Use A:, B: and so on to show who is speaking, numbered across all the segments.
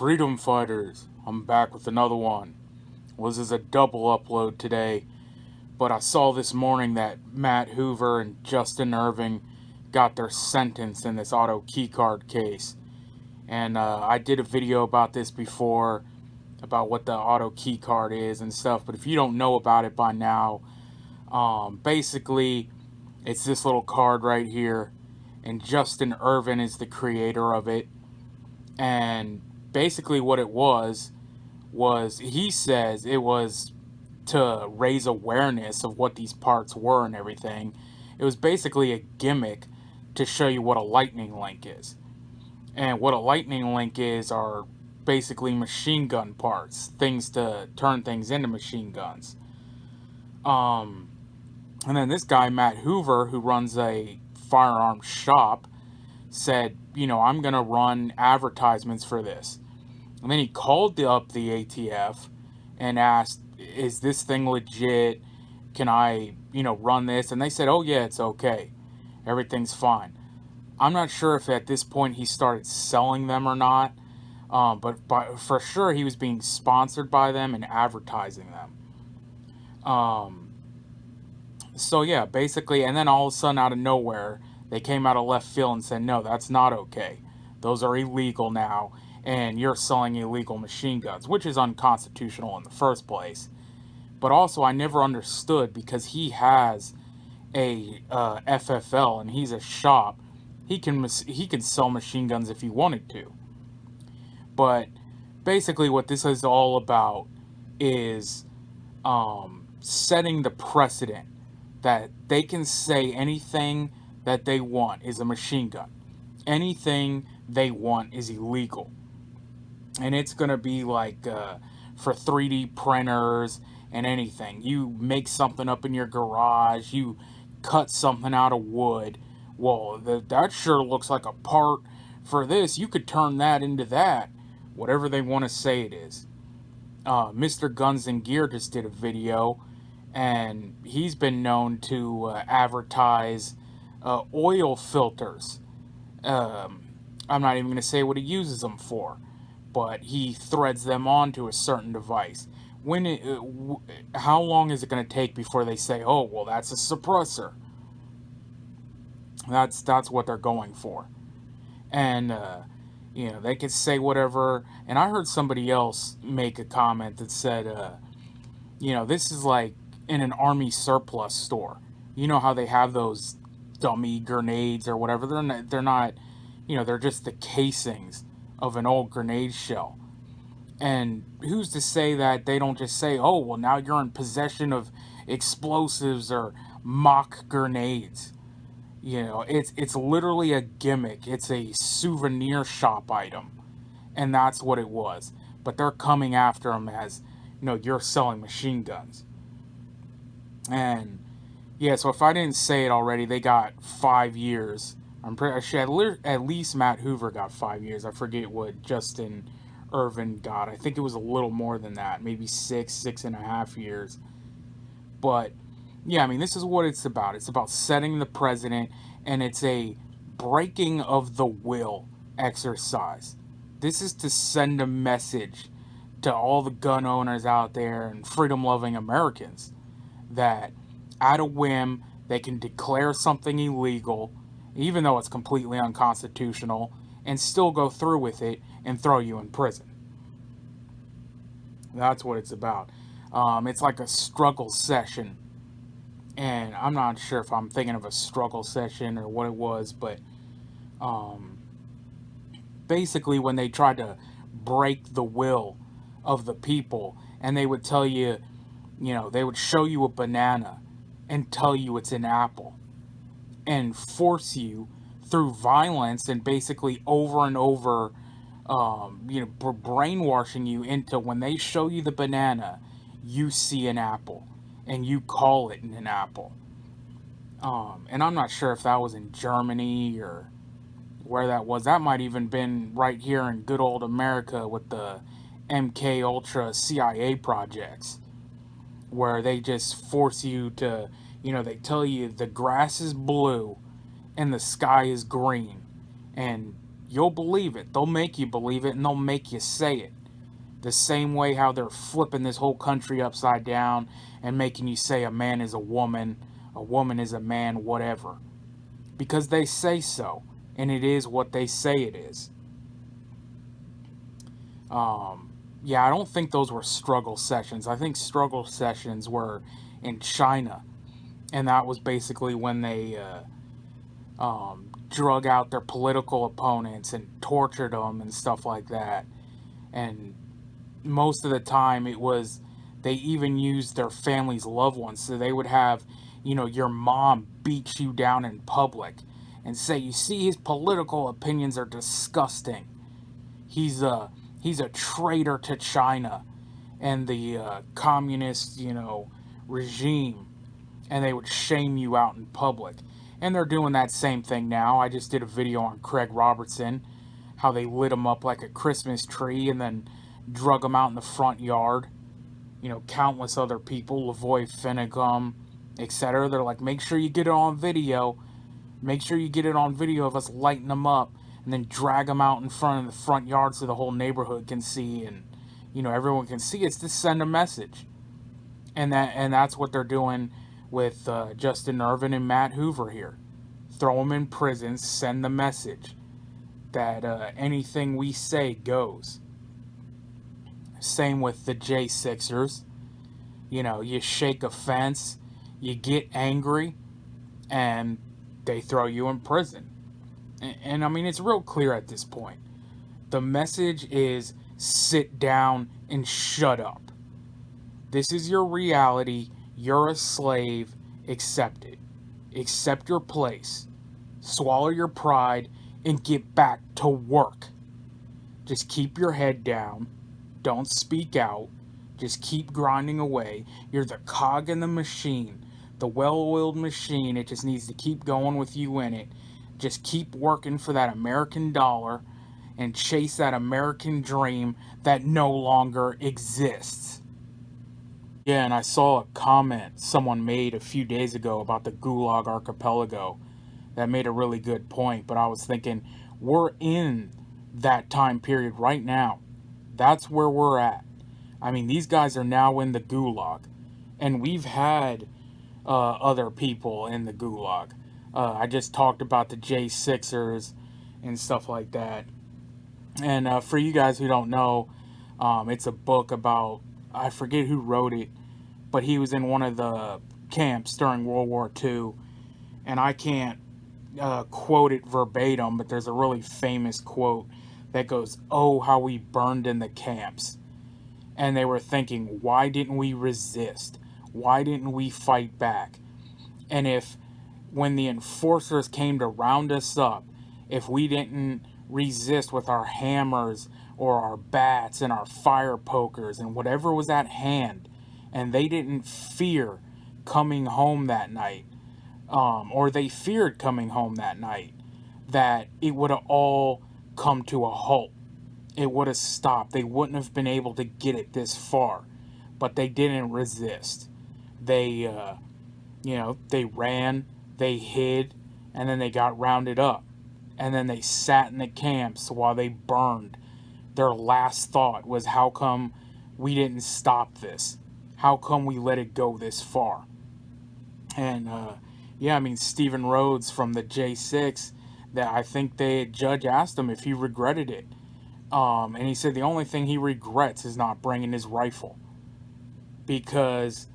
A: Freedom fighters, I'm back with another one. This is a double upload today, but I saw this morning that Matt Hoover and Justin Ervin got their sentence in this auto keycard case. And I did a video about this before, about what the auto keycard is and stuff, but if you don't know about it by now, basically it's this little card right here, and Justin Ervin is the creator of it. And basically what it was he says it was to raise awareness of what these parts were and everything. It was basically a gimmick to show you what a lightning link is. And what a lightning link is are basically machine gun parts, things to turn things into machine guns. And then this guy, Matt Hoover, who runs a firearms shop, said, I'm going to run advertisements for this. And then he called up the ATF and asked, is this thing legit? Can I, run this? And they said, oh yeah, it's okay. Everything's fine. I'm not sure if at this point he started selling them or not. But for sure he was being sponsored by them and advertising them. So yeah, basically, and then all of a sudden out of nowhere, they came out of left field and said, no, that's not okay. Those are illegal now, and you're selling illegal machine guns, which is unconstitutional in the first place. But also, I never understood, because he has a FFL, and he's a shop. He can sell machine guns if he wanted to. But basically what this is all about is setting the precedent that they can say anything that they want is a machine gun. Anything they want is illegal. And it's going to be like for 3D printers and anything. You make something up in your garage, you cut something out of wood. Well, that sure looks like a part for this. You could turn that into that. Whatever they want to say it is. Mr. Guns and Gear just did a video, and he's been known to advertise oil filters. I'm not even going to say what he uses them for, but he threads them onto a certain device. How long is it going to take before they say, oh, well, that's a suppressor? That's what they're going for. And they could say whatever. And I heard somebody else make a comment that said, this is like in an army surplus store. You know how they have those dummy grenades or whatever? They're not, they're just the casings of an old grenade shell. And who's to say that they don't just say, oh, well, now you're in possession of explosives or mock grenades. It's literally a gimmick. It's a souvenir shop item. And that's what it was. But they're coming after them as, you're selling machine guns. And, yeah, so if I didn't say it already, they got 5 years. I'm pretty sure at least Matt Hoover got 5 years. I forget what Justin Ervin got. I think it was a little more than that. Maybe 6.5 years. But yeah, this is what it's about. It's about setting the precedent, and it's a breaking of the will exercise. This is to send a message to all the gun owners out there and freedom-loving Americans that at a whim they can declare something illegal, even though it's completely unconstitutional, and still go through with it and throw you in prison. That's what it's about. It's like a struggle session. And I'm not sure if I'm thinking of a struggle session or what it was, but basically when they tried to break the will of the people, and they would tell you, they would show you a banana and tell you it's an apple, and force you through violence and basically over and over, brainwashing you into, when they show you the banana, you see an apple. And you call it an apple. And I'm not sure if that was in Germany or where that was. That might even been right here in good old America with the MK Ultra CIA projects, where they just force you to, they tell you the grass is blue and the sky is green, and you'll believe it. They'll make you believe it, and they'll make you say it. The same way how they're flipping this whole country upside down and making you say a man is a woman is a man, whatever. Because they say so, and it is what they say it is. Yeah, I don't think those were struggle sessions. I think struggle sessions were in China, and that was basically when they drug out their political opponents and tortured them and stuff like that. And most of the time it was, they even used their family's loved ones. So they would have, your mom beat you down in public and say, you see, his political opinions are disgusting. He's a traitor to China and the communist, regime. And they would shame you out in public. And they're doing that same thing now. I just did a video on Craig Robertson, how they lit him up like a Christmas tree and then drug him out in the front yard. Countless other people, Lavoy Finnegum, etc. They're like, make sure you get it on video. Make sure you get it on video of us lighting them up and then drag them out in front of the front yard so the whole neighborhood can see and, everyone can see. It's to send a message. And that's what they're doing with Justin Ervin and Matt Hoover here. Throw them in prison, send the message that anything we say goes. Same with the J6ers. You shake a fence, you get angry, and they throw you in prison. And I mean, it's real clear at this point. The message is sit down and shut up. This is your reality. You're a slave. Accept it. Accept your place. Swallow your pride and get back to work. Just keep your head down. Don't speak out. Just keep grinding away. You're the cog in the machine. The well-oiled machine. It just needs to keep going with you in it. Just keep working for that American dollar and chase that American dream that no longer exists. Yeah, and I saw a comment someone made a few days ago about the Gulag Archipelago that made a really good point, but I was thinking, we're in that time period right now. That's where we're at. I mean, these guys are now in the Gulag, and we've had other people in the Gulag. I just talked about the J6ers and stuff like that. And for you guys who don't know, it's a book about, I forget who wrote it, but he was in one of the camps during World War II. And I can't quote it verbatim, but there's a really famous quote that goes, "Oh, how we burned in the camps." And they were thinking, why didn't we resist? Why didn't we fight back? And if, when the enforcers came to round us up, if we didn't resist with our hammers or our bats and our fire pokers and whatever was at hand, and they didn't fear coming home that night, or they feared coming home that night, that it would have all come to a halt. It would have stopped. They wouldn't have been able to get it this far. But they didn't resist. They, they ran, they hid, and then they got rounded up. And then they sat in the camps while they burned. Their last thought was, how come we didn't stop this? How come we let it go this far? And, Stephen Rhodes from the J6, that I think the judge asked him if he regretted it. And he said the only thing he regrets is not bringing his rifle. Because,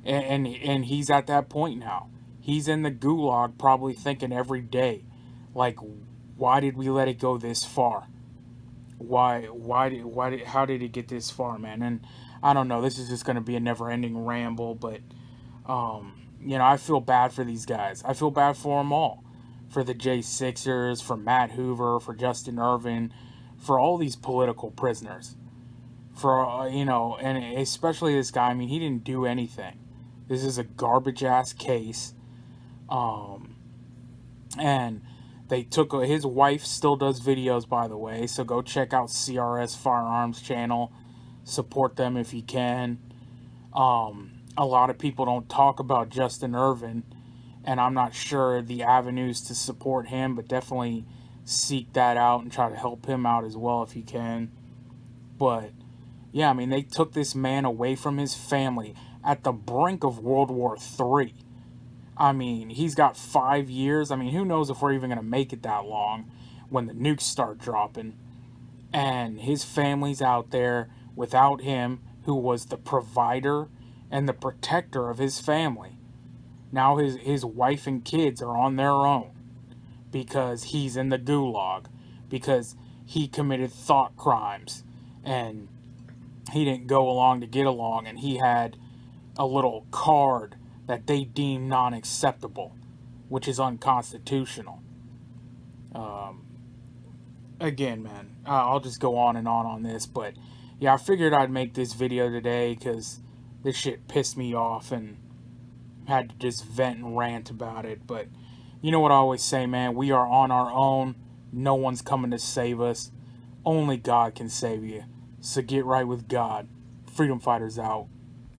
A: and he's at that point now. He's in the Gulag probably thinking every day, like, why did we let it go this far? How did it get this far, man? And I don't know, this is just going to be a never-ending ramble, but, I feel bad for these guys. I feel bad for them all. For the J6ers, for Matt Hoover, for Justin Ervin, for all these political prisoners. For, and especially this guy, I mean, he didn't do anything. This is a garbage-ass case. And they took, his wife still does videos, by the way, so go check out CRS Firearms channel. Support them if you can. A lot of people don't talk about Justin Ervin, and I'm not sure the avenues to support him, but definitely seek that out and try to help him out as well if you can. But yeah, I mean, they took this man away from his family at the brink of World War III. I mean, he's got 5 years. I mean, who knows if we're even going to make it that long when the nukes start dropping. And his family's out there without him, who was the provider and the protector of his family. Now his wife and kids are on their own because he's in the gulag, because he committed thought crimes, and he didn't go along to get along, and he had a little card that they deem non-acceptable, which is unconstitutional. Again, man, I'll just go on and on this, but yeah, I figured I'd make this video today because this shit pissed me off and had to just vent and rant about it. But you know what I always say, man, we are on our own. No one's coming to save us. Only God can save you. So get right with God. Freedom Fighters out.